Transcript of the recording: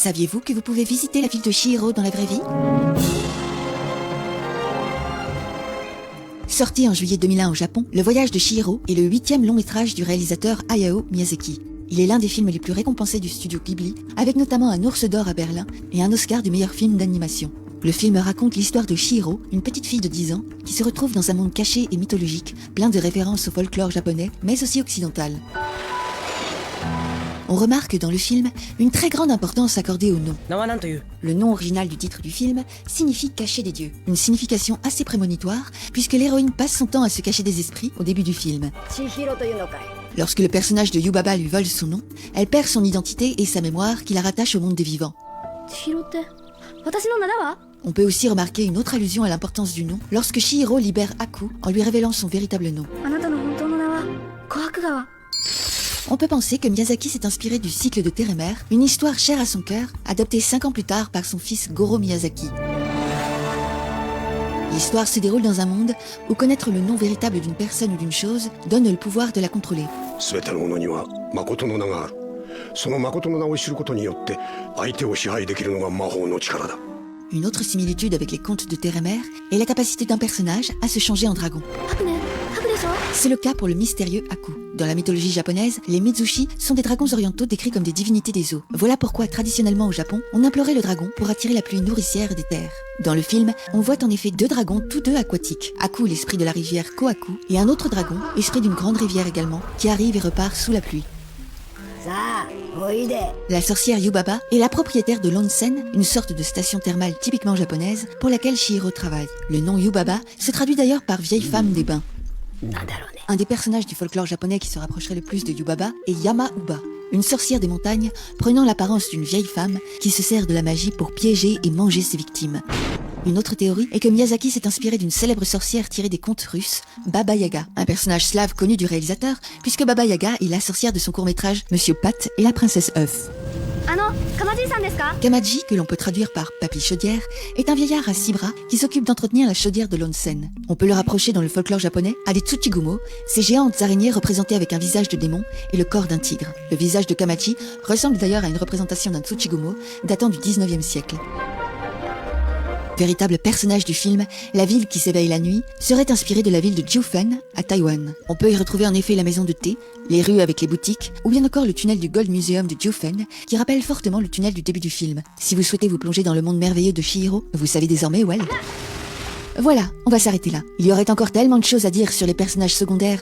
Saviez-vous que vous pouvez visiter la ville de Chihiro dans la vraie vie? Sorti en juillet 2001 au Japon, Le Voyage de Chihiro est le 8e long métrage du réalisateur Hayao Miyazaki. Il est l'un des films les plus récompensés du studio Ghibli, avec notamment un Ours d'Or à Berlin et un Oscar du meilleur film d'animation. Le film raconte l'histoire de Chihiro, une petite fille de 10 ans, qui se retrouve dans un monde caché et mythologique, plein de références au folklore japonais, mais aussi occidental. On remarque dans le film une très grande importance accordée au nom. Le nom original du titre du film signifie cacher des dieux. Une signification assez prémonitoire, puisque l'héroïne passe son temps à se cacher des esprits au début du film. Lorsque le personnage de Yubaba lui vole son nom, elle perd son identité et sa mémoire qui la rattache au monde des vivants. On peut aussi remarquer une autre allusion à l'importance du nom lorsque Chihiro libère Aku en lui révélant son véritable nom. On peut penser que Miyazaki s'est inspiré du cycle de Terre et Mer, une histoire chère à son cœur, adaptée 5 ans plus tard par son fils Goro Miyazaki. L'histoire se déroule dans un monde où connaître le nom véritable d'une personne ou d'une chose donne le pouvoir de la contrôler. Une autre similitude avec les contes de Terre et Mer est la capacité d'un personnage à se changer en dragon. C'est le cas pour le mystérieux Aku. Dans la mythologie japonaise, les Mizushi sont des dragons orientaux décrits comme des divinités des eaux. Voilà pourquoi, traditionnellement au Japon, on implorait le dragon pour attirer la pluie nourricière des terres. Dans le film, on voit en effet 2 dragons, tous 2 aquatiques. Aku, l'esprit de la rivière Kohaku, et un autre dragon, esprit d'une grande rivière également, qui arrive et repart sous la pluie. La sorcière Yubaba est la propriétaire de l'onsen, une sorte de station thermale typiquement japonaise, pour laquelle Chihiro travaille. Le nom Yubaba se traduit d'ailleurs par vieille femme des bains. Un des personnages du folklore japonais qui se rapprocherait le plus de Yubaba est Yama-Uba, une sorcière des montagnes prenant l'apparence d'une vieille femme qui se sert de la magie pour piéger et manger ses victimes. Une autre théorie est que Miyazaki s'est inspiré d'une célèbre sorcière tirée des contes russes, Baba Yaga, un personnage slave connu du réalisateur, puisque Baba Yaga est la sorcière de son court-métrage Monsieur Pat et la princesse œuf. Kamaji, que l'on peut traduire par papy chaudière, est un vieillard à 6 bras qui s'occupe d'entretenir la chaudière de l'onsen. On peut le rapprocher dans le folklore japonais à des tsuchigumo, ces géantes araignées représentées avec un visage de démon et le corps d'un tigre. Le visage de Kamaji ressemble d'ailleurs à une représentation d'un tsuchigumo datant du 19e siècle. Véritable personnage du film, la ville qui s'éveille la nuit serait inspirée de la ville de Jiufen à Taïwan. On peut y retrouver en effet la maison de thé, les rues avec les boutiques, ou bien encore le tunnel du Gold Museum de Jiufen qui rappelle fortement le tunnel du début du film. Si vous souhaitez vous plonger dans le monde merveilleux de Chihiro, vous savez désormais où elle. Voilà, on va s'arrêter là. Il y aurait encore tellement de choses à dire sur les personnages secondaires.